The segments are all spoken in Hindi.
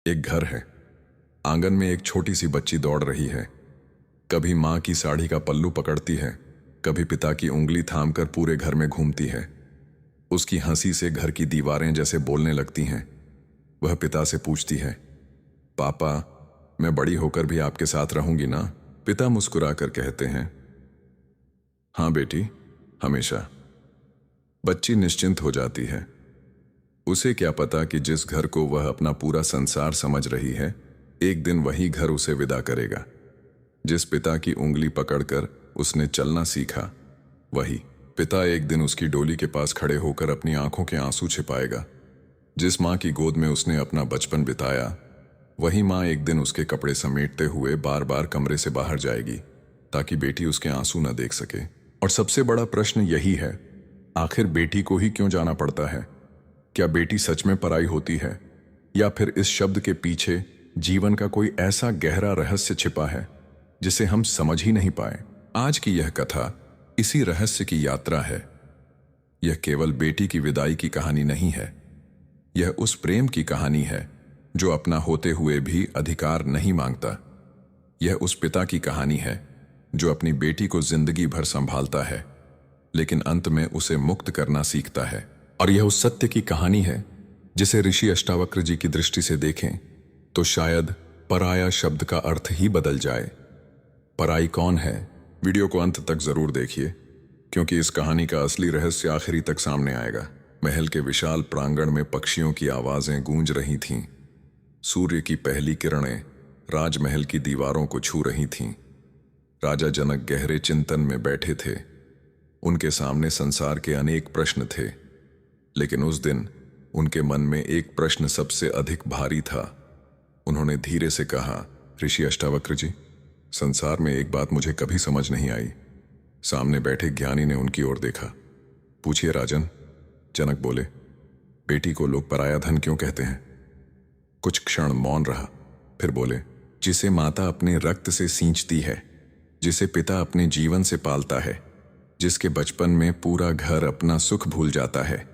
एक घर है। आंगन में एक छोटी सी बच्ची दौड़ रही है। कभी माँ की साड़ी का पल्लू पकड़ती है, कभी पिता की उंगली थामकर पूरे घर में घूमती है। उसकी हंसी से घर की दीवारें जैसे बोलने लगती हैं। वह पिता से पूछती है, पापा, मैं बड़ी होकर भी आपके साथ रहूंगी ना? पिता मुस्कुराकर कहते हैं, हाँ बेटी, हमेशा। बच्ची निश्चिंत हो जाती है। उसे क्या पता कि जिस घर को वह अपना पूरा संसार समझ रही है, एक दिन वही घर उसे विदा करेगा। जिस पिता की उंगली पकड़कर उसने चलना सीखा, वही पिता एक दिन उसकी डोली के पास खड़े होकर अपनी आंखों के आंसू छिपाएगा। जिस माँ की गोद में उसने अपना बचपन बिताया, वही माँ एक दिन उसके कपड़े समेटते हुए बार बार कमरे से बाहर जाएगी ताकि बेटी उसके आंसू न देख सके। और सबसे बड़ा प्रश्न यही है, आखिर बेटी को ही क्यों जाना पड़ता है? क्या बेटी सच में पराई होती है, या फिर इस शब्द के पीछे जीवन का कोई ऐसा गहरा रहस्य छिपा है जिसे हम समझ ही नहीं पाए? आज की यह कथा इसी रहस्य की यात्रा है। यह केवल बेटी की विदाई की कहानी नहीं है, यह उस प्रेम की कहानी है जो अपना होते हुए भी अधिकार नहीं मांगता। यह उस पिता की कहानी है जो अपनी बेटी को जिंदगी भर संभालता है, लेकिन अंत में उसे मुक्त करना सीखता है। और यह उस सत्य की कहानी है जिसे ऋषि अष्टावक्र जी की दृष्टि से देखें तो शायद पराया शब्द का अर्थ ही बदल जाए। पराई कौन है? वीडियो को अंत तक जरूर देखिए, क्योंकि इस कहानी का असली रहस्य आखिरी तक सामने आएगा। महल के विशाल प्रांगण में पक्षियों की आवाजें गूंज रही थीं। सूर्य की पहली किरणें राजमहल की दीवारों को छू रही थीं। राजा जनक गहरे चिंतन में बैठे थे। उनके सामने संसार के अनेक प्रश्न थे, लेकिन उस दिन उनके मन में एक प्रश्न सबसे अधिक भारी था। उन्होंने धीरे से कहा, ऋषि अष्टावक्र जी, संसार में एक बात मुझे कभी समझ नहीं आई। सामने बैठे ज्ञानी ने उनकी ओर देखा। पूछिए राजन। जनक बोले, बेटी को लोग पराया धन क्यों कहते हैं? कुछ क्षण मौन रहा, फिर बोले, जिसे माता अपने रक्त से सींचती है, जिसे पिता अपने जीवन से पालता है, जिसके बचपन में पूरा घर अपना सुख भूल जाता है,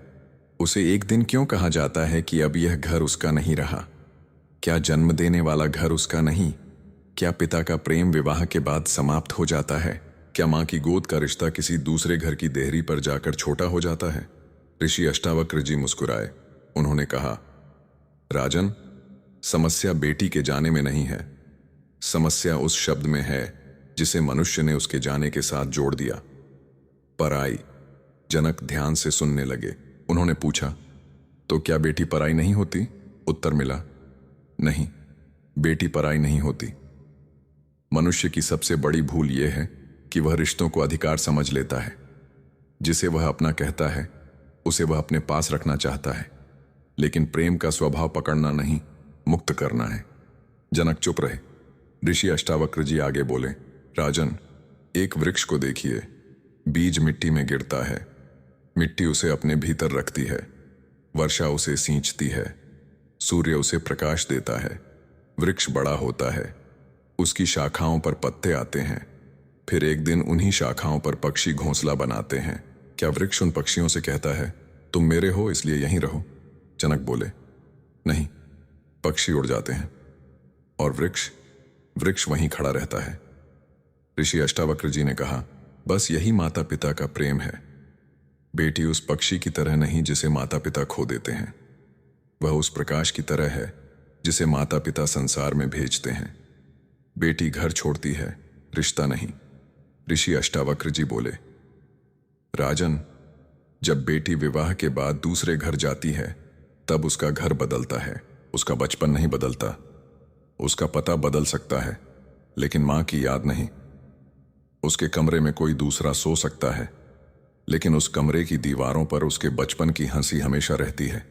उसे एक दिन क्यों कहा जाता है कि अब यह घर उसका नहीं रहा? क्या जन्म देने वाला घर उसका नहीं? क्या पिता का प्रेम विवाह के बाद समाप्त हो जाता है? क्या माँ की गोद का रिश्ता किसी दूसरे घर की देहरी पर जाकर छोटा हो जाता है? ऋषि अष्टावक्र जी मुस्कुराए। उन्होंने कहा, राजन, समस्या बेटी के जाने में नहीं है, समस्या उस शब्द में है जिसे मनुष्य ने उसके जाने के साथ जोड़ दिया, पराई। जनक ध्यान से सुनने लगे। उन्होंने पूछा, तो क्या बेटी पराई नहीं होती? उत्तर मिला, नहीं, बेटी पराई नहीं होती। मनुष्य की सबसे बड़ी भूल यह है कि वह रिश्तों को अधिकार समझ लेता है। जिसे वह अपना कहता है, उसे वह अपने पास रखना चाहता है, लेकिन प्रेम का स्वभाव पकड़ना नहीं, मुक्त करना है। जनक चुप रहे। ऋषि अष्टावक्र जी आगे बोले, राजन, एक वृक्ष को देखिए। बीज मिट्टी में गिरता है, मिट्टी उसे अपने भीतर रखती है, वर्षा उसे सींचती है, सूर्य उसे प्रकाश देता है, वृक्ष बड़ा होता है, उसकी शाखाओं पर पत्ते आते हैं, फिर एक दिन उन्हीं शाखाओं पर पक्षी घोंसला बनाते हैं। क्या वृक्ष उन पक्षियों से कहता है, तुम मेरे हो इसलिए यहीं रहो? जनक बोले, नहीं, पक्षी उड़ जाते हैं और वृक्ष वृक्ष वहीं खड़ा रहता है। ऋषि अष्टावक्र जी ने कहा, बस यही माता पिता का प्रेम है। बेटी उस पक्षी की तरह नहीं जिसे माता पिता खो देते हैं, वह उस प्रकाश की तरह है जिसे माता पिता संसार में भेजते हैं। बेटी घर छोड़ती है, रिश्ता नहीं। ऋषि अष्टावक्र जी बोले, राजन, जब बेटी विवाह के बाद दूसरे घर जाती है, तब उसका घर बदलता है, उसका बचपन नहीं बदलता। उसका पता बदल सकता है, लेकिन मां की याद नहीं। उसके कमरे में कोई दूसरा सो सकता है, लेकिन उस कमरे की दीवारों पर उसके बचपन की हंसी हमेशा रहती है।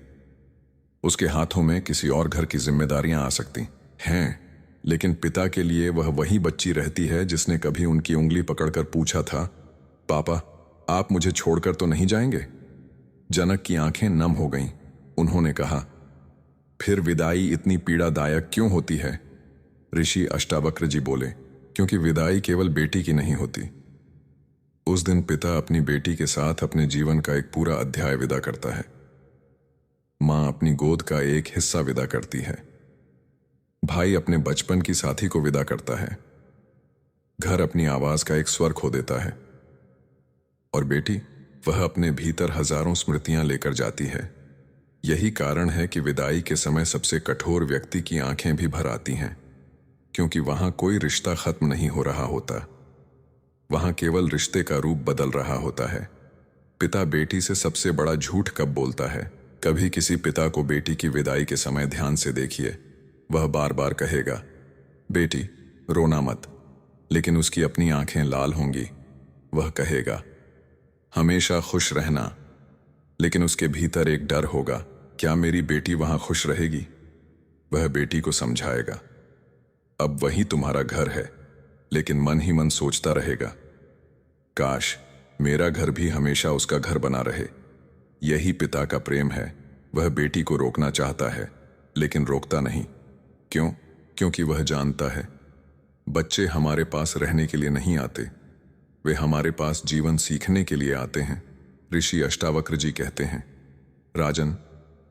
उसके हाथों में किसी और घर की जिम्मेदारियां आ सकती हैं, लेकिन पिता के लिए वह वही बच्ची रहती है जिसने कभी उनकी उंगली पकड़कर पूछा था, पापा, आप मुझे छोड़कर तो नहीं जाएंगे? जनक की आंखें नम हो गईं। उन्होंने कहा, फिर विदाई इतनी पीड़ादायक क्यों होती है? ऋषि अष्टावक्र जी बोले, क्योंकि विदाई केवल बेटी की नहीं होती। उस दिन पिता अपनी बेटी के साथ अपने जीवन का एक पूरा अध्याय विदा करता है। मां अपनी गोद का एक हिस्सा विदा करती है। भाई अपने बचपन की साथी को विदा करता है, घर अपनी आवाज का एक स्वर खो देता है, और बेटी वह अपने भीतर हजारों स्मृतियां लेकर जाती है। यही कारण है कि विदाई के समय सबसे कठोर व्यक्ति की आंखें भी भर आती हैं, क्योंकि वहां कोई रिश्ता खत्म नहीं हो रहा होता, वहां केवल रिश्ते का रूप बदल रहा होता है। पिता बेटी से सबसे बड़ा झूठ कब बोलता है? कभी किसी पिता को बेटी की विदाई के समय ध्यान से देखिए, वह बार बार कहेगा, बेटी रोना मत, लेकिन उसकी अपनी आंखें लाल होंगी। वह कहेगा, हमेशा खुश रहना, लेकिन उसके भीतर एक डर होगा, क्या मेरी बेटी वहां खुश रहेगी? वह बेटी को समझाएगा, अब वही तुम्हारा घर है, लेकिन मन ही मन सोचता रहेगा, काश मेरा घर भी हमेशा उसका घर बना रहे। यही पिता का प्रेम है। वह बेटी को रोकना चाहता है, लेकिन रोकता नहीं। क्यों? क्योंकि वह जानता है बच्चे हमारे पास रहने के लिए नहीं आते, वे हमारे पास जीवन सीखने के लिए आते हैं। ऋषि अष्टावक्र जी कहते हैं, राजन,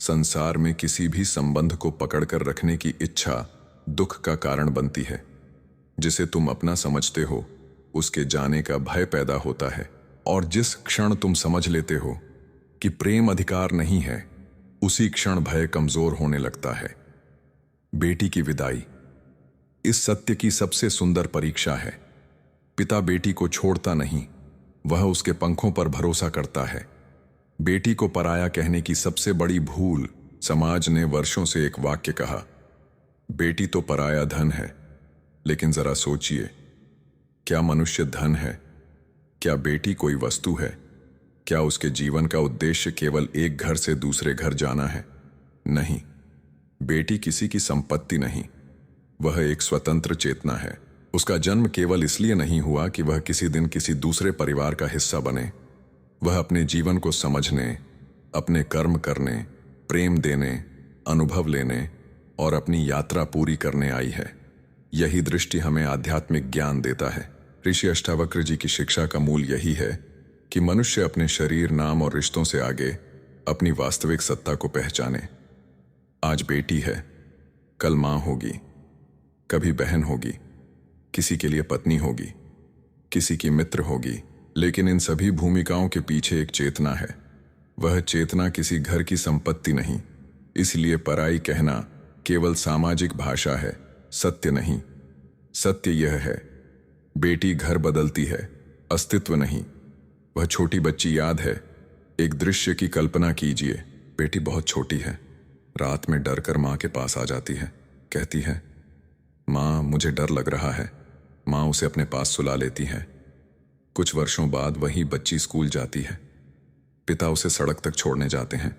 संसार में किसी भी संबंध को पकड़कर रखने की इच्छा दुख का कारण बनती है। जिसे तुम अपना समझते हो उसके जाने का भय पैदा होता है, और जिस क्षण तुम समझ लेते हो कि प्रेम अधिकार नहीं है, उसी क्षण भय कमजोर होने लगता है। बेटी की विदाई इस सत्य की सबसे सुंदर परीक्षा है। पिता बेटी को छोड़ता नहीं, वह उसके पंखों पर भरोसा करता है। बेटी को पराया कहने की सबसे बड़ी भूल समाज ने वर्षों से एक वाक्य कहा, बेटी तो पराया धन है। लेकिन जरा सोचिए, क्या मनुष्य धन है? क्या बेटी कोई वस्तु है? क्या उसके जीवन का उद्देश्य केवल एक घर से दूसरे घर जाना है? नहीं, बेटी किसी की संपत्ति नहीं, वह एक स्वतंत्र चेतना है। उसका जन्म केवल इसलिए नहीं हुआ कि वह किसी दिन किसी दूसरे परिवार का हिस्सा बने। वह अपने जीवन को समझने, अपने कर्म करने, प्रेम देने, अनुभव लेने और अपनी यात्रा पूरी करने आई है। यही दृष्टि हमें आध्यात्मिक ज्ञान देता है। ऋषि अष्टावक्र जी की शिक्षा का मूल यही है कि मनुष्य अपने शरीर, नाम और रिश्तों से आगे अपनी वास्तविक सत्ता को पहचाने। आज बेटी है, कल मां होगी, कभी बहन होगी, किसी के लिए पत्नी होगी, किसी की मित्र होगी, लेकिन इन सभी भूमिकाओं के पीछे एक चेतना है। वह चेतना किसी घर की संपत्ति नहीं। इसलिए पराई कहना केवल सामाजिक भाषा है, सत्य नहीं। सत्य यह है, बेटी घर बदलती है, अस्तित्व नहीं। वह छोटी बच्ची याद है, एक दृश्य की कल्पना कीजिए। बेटी बहुत छोटी है, रात में डर कर मां के पास आ जाती है, कहती है, मां मुझे डर लग रहा है। मां उसे अपने पास सुला लेती है। कुछ वर्षों बाद वही बच्ची स्कूल जाती है। पिता उसे सड़क तक छोड़ने जाते हैं।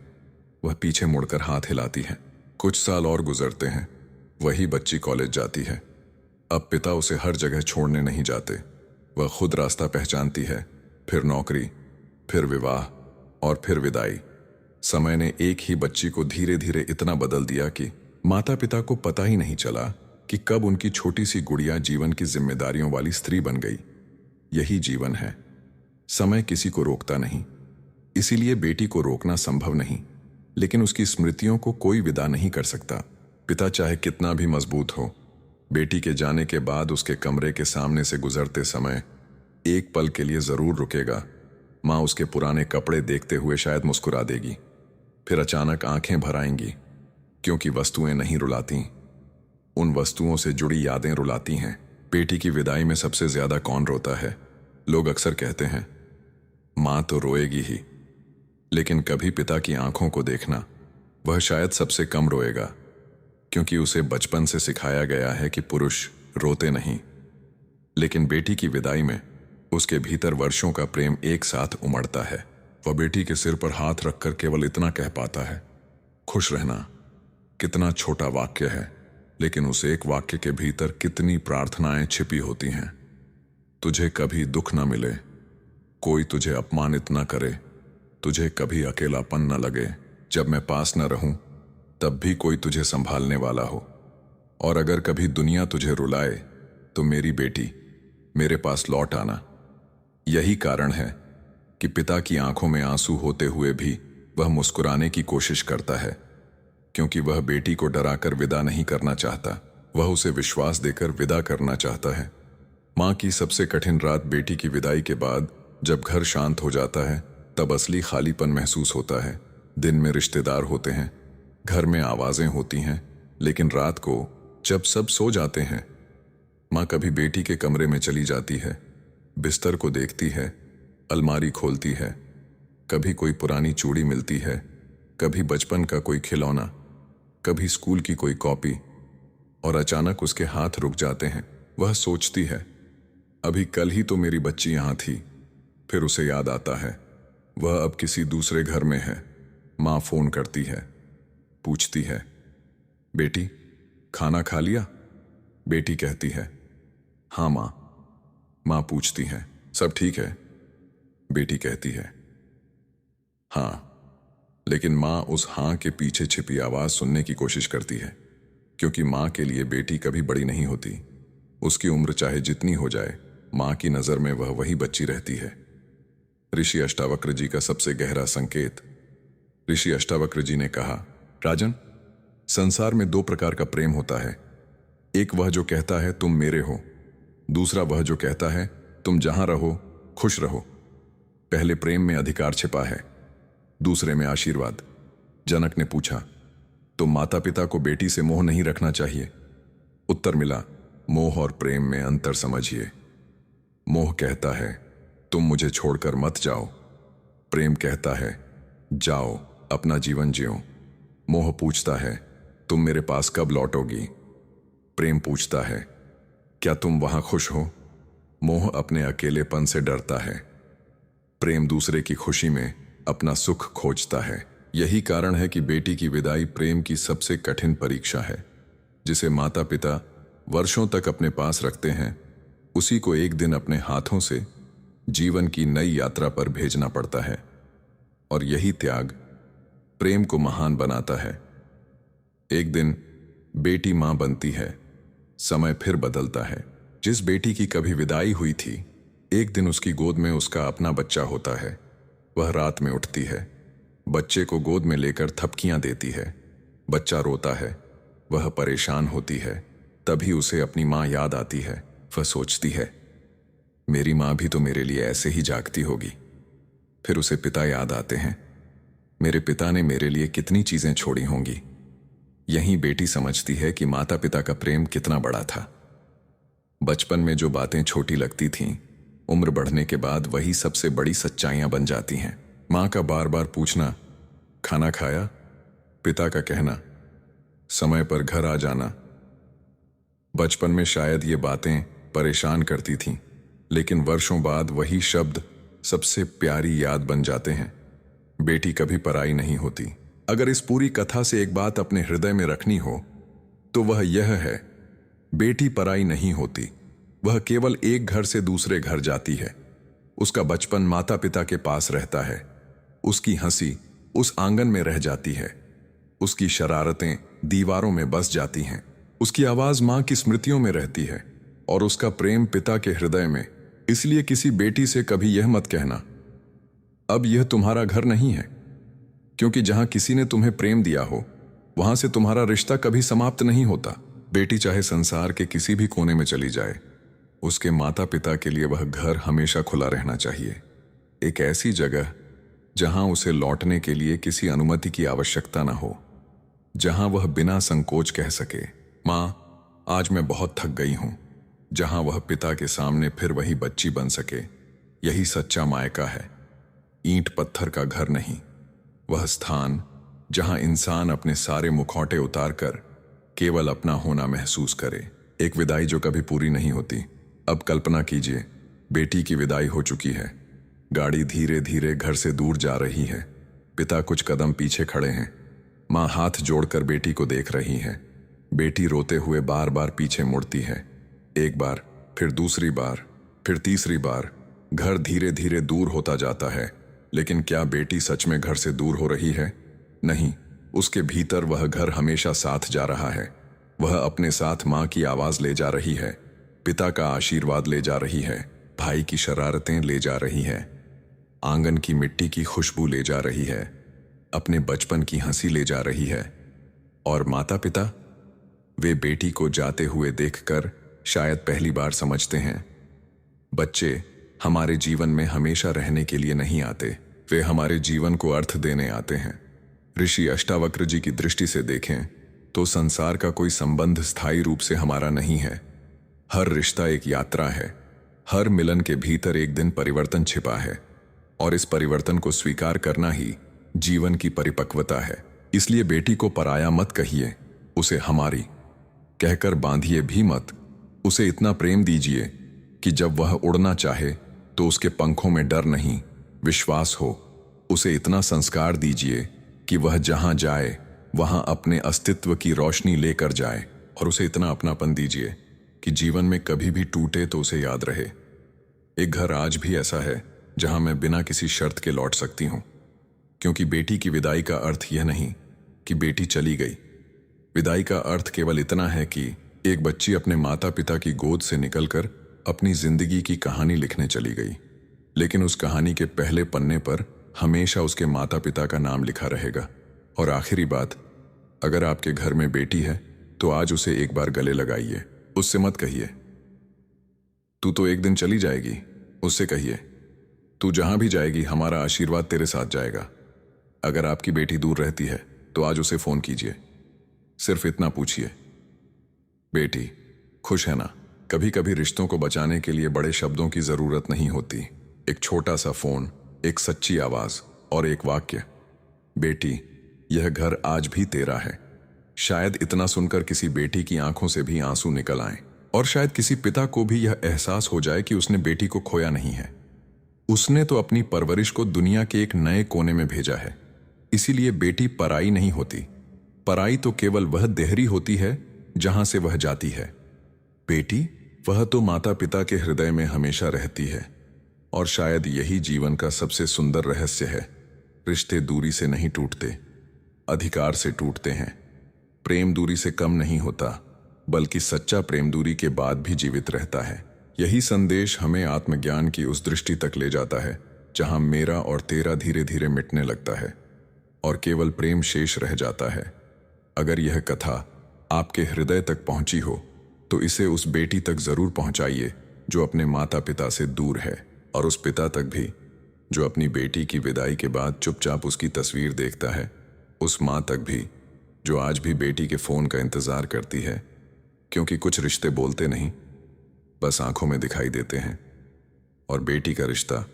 वह पीछे मुड़कर हाथ हिलाती है। कुछ साल और गुजरते हैं, वही बच्ची कॉलेज जाती है। अब पिता उसे हर जगह छोड़ने नहीं जाते। वह खुद रास्ता पहचानती है, फिर नौकरी, फिर विवाह और फिर विदाई। समय ने एक ही बच्ची को धीरे धीरे इतना बदल दिया कि माता पिता को पता ही नहीं चला कि कब उनकी छोटी सी गुड़िया जीवन की जिम्मेदारियों वाली स्त्री बन गई। यही जीवन है। समय किसी को रोकता नहीं, इसीलिए बेटी को रोकना संभव नहीं, लेकिन उसकी स्मृतियों को कोई विदा नहीं कर सकता। पिता चाहे कितना भी मजबूत हो, बेटी के जाने के बाद उसके कमरे के सामने से गुजरते समय एक पल के लिए जरूर रुकेगा। मां उसके पुराने कपड़े देखते हुए शायद मुस्कुरा देगी, फिर अचानक आंखें भर आएंगी, क्योंकि वस्तुएं नहीं रुलाती, उन वस्तुओं से जुड़ी यादें रुलाती हैं। बेटी की विदाई में सबसे ज्यादा कौन रोता है? लोग अक्सर कहते हैं, मां तो रोएगी ही, लेकिन कभी पिता की आंखों को देखना, वह शायद सबसे कम रोएगा, क्योंकि उसे बचपन से सिखाया गया है कि पुरुष रोते नहीं। लेकिन बेटी की विदाई में उसके भीतर वर्षों का प्रेम एक साथ उमड़ता है। वह बेटी के सिर पर हाथ रखकर केवल इतना कह पाता है, खुश रहना। कितना छोटा वाक्य है, लेकिन उस एक वाक्य के भीतर कितनी प्रार्थनाएं छिपी होती हैं। तुझे कभी दुख न मिले, कोई तुझे अपमानित न करे, तुझे कभी अकेलापन न लगे, जब मैं पास न रहूं तब भी कोई तुझे संभालने वाला हो, और अगर कभी दुनिया तुझे रुलाए तो मेरी बेटी मेरे पास लौट आना। यही कारण है कि पिता की आंखों में आंसू होते हुए भी वह मुस्कुराने की कोशिश करता है, क्योंकि वह बेटी को डराकर विदा नहीं करना चाहता। वह उसे विश्वास देकर विदा करना चाहता है। माँ की सबसे कठिन रात बेटी की विदाई के बाद जब घर शांत हो जाता है तब असली खालीपन महसूस होता है। दिन में रिश्तेदार होते हैं, घर में आवाजें होती हैं, लेकिन रात को जब सब सो जाते हैं, माँ कभी बेटी के कमरे में चली जाती है, बिस्तर को देखती है, अलमारी खोलती है, कभी कोई पुरानी चूड़ी मिलती है, कभी बचपन का कोई खिलौना, कभी स्कूल की कोई कॉपी, और अचानक उसके हाथ रुक जाते हैं। वह सोचती है, अभी कल ही तो मेरी बच्ची यहां थी। फिर उसे याद आता है वह अब किसी दूसरे घर में है। माँ फोन करती है, पूछती है, बेटी खाना खा लिया? बेटी कहती है, हाँ माँ। माँ पूछती है, सब ठीक है? बेटी कहती है, हाँ। लेकिन माँ उस हाँ के पीछे छिपी आवाज सुनने की कोशिश करती है, क्योंकि माँ के लिए बेटी कभी बड़ी नहीं होती। उसकी उम्र चाहे जितनी हो जाए, माँ की नजर में वह वही बच्ची रहती है। ऋषि अष्टावक्र जी का सबसे गहरा संकेत। ऋषि अष्टावक्र जी ने कहा, राजन, संसार में दो प्रकार का प्रेम होता है। एक वह जो कहता है तुम मेरे हो, दूसरा वह जो कहता है तुम जहां रहो खुश रहो। पहले प्रेम में अधिकार छिपा है, दूसरे में आशीर्वाद। जनक ने पूछा, तो माता पिता को बेटी से मोह नहीं रखना चाहिए? उत्तर मिला, मोह और प्रेम में अंतर समझिए। मोह कहता है तुम मुझे छोड़कर मत जाओ, प्रेम कहता है जाओ अपना जीवन जियो। मोह पूछता है तुम मेरे पास कब लौटोगी, प्रेम पूछता है क्या तुम वहां खुश हो। मोह अपने अकेलेपन से डरता है, प्रेम दूसरे की खुशी में अपना सुख खोजता है। यही कारण है कि बेटी की विदाई प्रेम की सबसे कठिन परीक्षा है। जिसे माता पिता वर्षों तक अपने पास रखते हैं, उसी को एक दिन अपने हाथों से जीवन की नई यात्रा पर भेजना पड़ता है। और यही त्याग प्रेम को महान बनाता है। एक दिन बेटी मां बनती है, समय फिर बदलता है। जिस बेटी की कभी विदाई हुई थी, एक दिन उसकी गोद में उसका अपना बच्चा होता है। वह रात में उठती है, बच्चे को गोद में लेकर थपकियां देती है। बच्चा रोता है, वह परेशान होती है। तभी उसे अपनी मां याद आती है। वह सोचती है, मेरी मां भी तो मेरे लिए ऐसे ही जागती होगी। फिर उसे पिता याद आते हैं, मेरे पिता ने मेरे लिए कितनी चीजें छोड़ी होंगी। यहीं बेटी समझती है कि माता पिता का प्रेम कितना बड़ा था। बचपन में जो बातें छोटी लगती थीं, उम्र बढ़ने के बाद वही सबसे बड़ी सच्चाइयां बन जाती हैं। मां का बार बार पूछना, खाना खाया? पिता का कहना, समय पर घर आ जाना। बचपन में शायद ये बातें परेशान करती थीं, लेकिन वर्षों बाद वही शब्द सबसे प्यारी याद बन जाते हैं। बेटी कभी पराई नहीं होती। अगर इस पूरी कथा से एक बात अपने हृदय में रखनी हो तो वह यह है, बेटी पराई नहीं होती। वह केवल एक घर से दूसरे घर जाती है। उसका बचपन माता पिता के पास रहता है। उसकी हंसी उस आंगन में रह जाती है। उसकी शरारतें दीवारों में बस जाती हैं। उसकी आवाज मां की स्मृतियों में रहती है और उसका प्रेम पिता के हृदय में। इसलिए किसी बेटी से कभी यह मत कहना, अब यह तुम्हारा घर नहीं है, क्योंकि जहां किसी ने तुम्हें प्रेम दिया हो, वहां से तुम्हारा रिश्ता कभी समाप्त नहीं होता। बेटी चाहे संसार के किसी भी कोने में चली जाए, उसके माता पिता के लिए वह घर हमेशा खुला रहना चाहिए। एक ऐसी जगह जहां उसे लौटने के लिए किसी अनुमति की आवश्यकता ना हो, जहां वह बिना संकोच कह सके, मां, आज मैं बहुत थक गई हूं। जहां वह पिता के सामने फिर वही बच्ची बन सके। यही सच्चा मायका है, ईंट पत्थर का घर नहीं। वह स्थान जहां इंसान अपने सारे मुखौटे उतारकर केवल अपना होना महसूस करे। एक विदाई जो कभी पूरी नहीं होती। अब कल्पना कीजिए, बेटी की विदाई हो चुकी है। गाड़ी धीरे धीरे घर से दूर जा रही है। पिता कुछ कदम पीछे खड़े हैं। मां हाथ जोड़कर बेटी को देख रही है। बेटी रोते हुए बार बार पीछे मुड़ती है। एक बार, फिर दूसरी बार, फिर तीसरी बार। घर धीरे धीरे दूर होता जाता है। लेकिन क्या बेटी सच में घर से दूर हो रही है? नहीं, उसके भीतर वह घर हमेशा साथ जा रहा है। वह अपने साथ मां की आवाज ले जा रही है, पिता का आशीर्वाद ले जा रही है, भाई की शरारतें ले जा रही है, आंगन की मिट्टी की खुशबू ले जा रही है, अपने बचपन की हंसी ले जा रही है। और माता पिता, वे बेटी को जाते हुए देखकर शायद पहली बार समझते हैं, बच्चे हमारे जीवन में हमेशा रहने के लिए नहीं आते, वे हमारे जीवन को अर्थ देने आते हैं। ऋषि अष्टावक्र जी की दृष्टि से देखें तो संसार का कोई संबंध स्थायी रूप से हमारा नहीं है। हर रिश्ता एक यात्रा है, हर मिलन के भीतर एक दिन परिवर्तन छिपा है, और इस परिवर्तन को स्वीकार करना ही जीवन की परिपक्वता है। इसलिए बेटी को पराया मत कहिए, उसे हमारी कहकर बांधिए भी मत। उसे इतना प्रेम दीजिए कि जब वह उड़ना चाहे तो उसके पंखों में डर नहीं, विश्वास हो। उसे इतना संस्कार दीजिए कि वह जहां जाए वहां अपने अस्तित्व की रोशनी लेकर जाए, और उसे इतना अपनापन दीजिए कि जीवन में कभी भी टूटे तो उसे याद रहे, एक घर आज भी ऐसा है जहां मैं बिना किसी शर्त के लौट सकती हूं। क्योंकि बेटी की विदाई का अर्थ यह नहीं कि बेटी चली गई। विदाई का अर्थ केवल इतना है कि एक बच्ची अपने माता पिता की गोद से निकलकर अपनी जिंदगी की कहानी लिखने चली गई, लेकिन उस कहानी के पहले पन्ने पर हमेशा उसके माता पिता का नाम लिखा रहेगा। और आखिरी बात, अगर आपके घर में बेटी है तो आज उसे एक बार गले लगाइए। उससे मत कहिए तू तो एक दिन चली जाएगी, उससे कहिए तू जहां भी जाएगी हमारा आशीर्वाद तेरे साथ जाएगा। अगर आपकी बेटी दूर रहती है तो आज उसे फोन कीजिए, सिर्फ इतना पूछिए, बेटी खुश है ना। कभी कभी रिश्तों को बचाने के लिए बड़े शब्दों की जरूरत नहीं होती। एक छोटा सा फोन, एक सच्ची आवाज और एक वाक्य, बेटी यह घर आज भी तेरा है। शायद इतना सुनकर किसी बेटी की आंखों से भी आंसू निकल आए, और शायद किसी पिता को भी यह एहसास हो जाए कि उसने बेटी को खोया नहीं है। उसने तो अपनी परवरिश को दुनिया के एक नए कोने में भेजा है। इसीलिए बेटी पराई नहीं होती। पराई तो केवल वह देहरी होती है जहां से वह जाती है। बेटी वह तो माता पिता के हृदय में हमेशा रहती है, और शायद यही जीवन का सबसे सुंदर रहस्य है। रिश्ते दूरी से नहीं टूटते, अधिकार से टूटते हैं। प्रेम दूरी से कम नहीं होता, बल्कि सच्चा प्रेम दूरी के बाद भी जीवित रहता है। यही संदेश हमें आत्मज्ञान की उस दृष्टि तक ले जाता है जहां मेरा और तेरा धीरे धीरे मिटने लगता है और केवल प्रेम शेष रह जाता है। अगर यह कथा आपके हृदय तक पहुंची हो तो इसे उस बेटी तक जरूर पहुंचाइए जो अपने माता पिता से दूर है, और उस पिता तक भी जो अपनी बेटी की विदाई के बाद चुपचाप उसकी तस्वीर देखता है, उस माँ तक भी जो आज भी बेटी के फोन का इंतजार करती है। क्योंकि कुछ रिश्ते बोलते नहीं, बस आंखों में दिखाई देते हैं, और बेटी का रिश्ता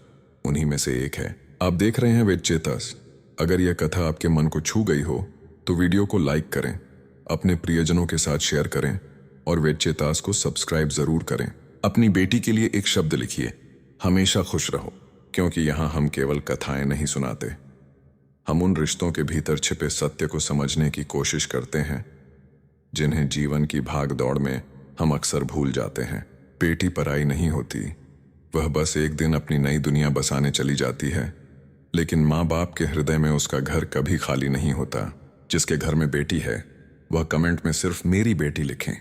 उन्हीं में से एक है। आप देख रहे हैं वेदचेतास। अगर यह कथा आपके मन को छू गई हो तो वीडियो को लाइक करें, अपने प्रियजनों के साथ शेयर करें, और वेदचेतास को सब्सक्राइब जरूर करें। अपनी बेटी के लिए एक शब्द लिखिए, हमेशा खुश रहो। क्योंकि यहां हम केवल कथाएं नहीं सुनाते, हम उन रिश्तों के भीतर छिपे सत्य को समझने की कोशिश करते हैं जिन्हें जीवन की भाग दौड़ में हम अक्सर भूल जाते हैं। बेटी पराई नहीं होती, वह बस एक दिन अपनी नई दुनिया बसाने चली जाती है, लेकिन माँ बाप के हृदय में उसका घर कभी खाली नहीं होता। जिसके घर में बेटी है वह कमेंट में सिर्फ मेरी बेटी लिखें।